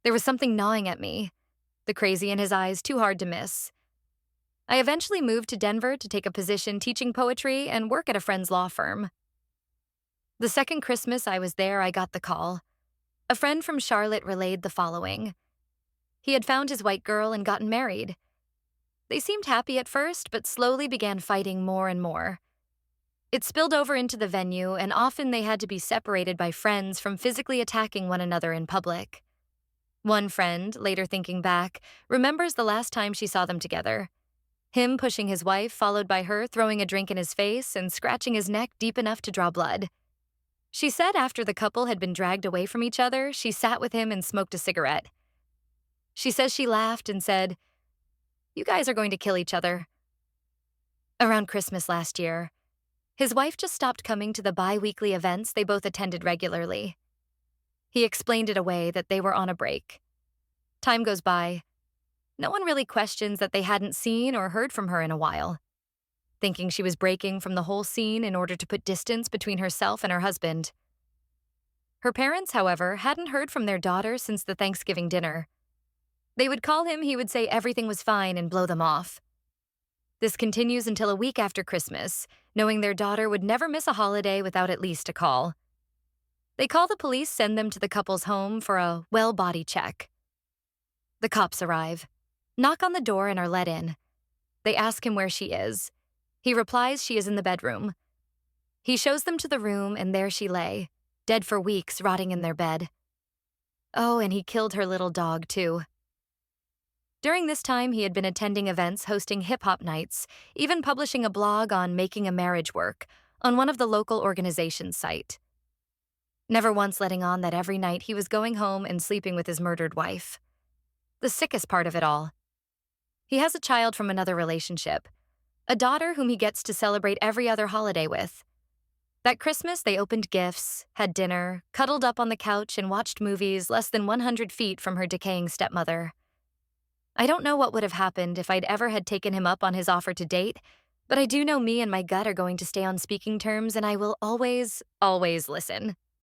There was something gnawing at me, the crazy in his eyes too hard to miss. I eventually moved to Denver to take a position teaching poetry and work at a friend's law firm. The second Christmas I was there, I got the call. A friend from Charlotte relayed the following. He had found his white girl and gotten married. They seemed happy at first, but slowly began fighting more and more. It spilled over into the venue, and often they had to be separated by friends from physically attacking one another in public. One friend, later thinking back, remembers the last time she saw them together. Him pushing his wife, followed by her throwing a drink in his face and scratching his neck deep enough to draw blood. She said after the couple had been dragged away from each other, she sat with him and smoked a cigarette. She says she laughed and said, "You guys are going to kill each other." Around Christmas last year, his wife just stopped coming to the bi-weekly events they both attended regularly. He explained it away that they were on a break. Time goes by. No one really questions that they hadn't seen or heard from her in a while, thinking she was breaking from the whole scene in order to put distance between herself and her husband. Her parents, however, hadn't heard from their daughter since the Thanksgiving dinner. They would call him, he would say everything was fine and blow them off. This continues until a week after Christmas, knowing their daughter would never miss a holiday without at least a call. They call the police, send them to the couple's home for a well-body check. The cops arrive, knock on the door, and are let in. They ask him where she is. He replies she is in the bedroom. He shows them to the room, and there she lay, dead for weeks, rotting in their bed. Oh, and he killed her little dog, too. During this time, he had been attending events, hosting hip-hop nights, even publishing a blog on making a marriage work on one of the local organization's site. Never once letting on that every night he was going home and sleeping with his murdered wife. The sickest part of it all. He has a child from another relationship, a daughter whom he gets to celebrate every other holiday with. That Christmas, they opened gifts, had dinner, cuddled up on the couch, and watched movies less than 100 feet from her decaying stepmother. I don't know what would have happened if I'd ever had taken him up on his offer to date, but I do know me and my gut are going to stay on speaking terms, and I will always, always listen.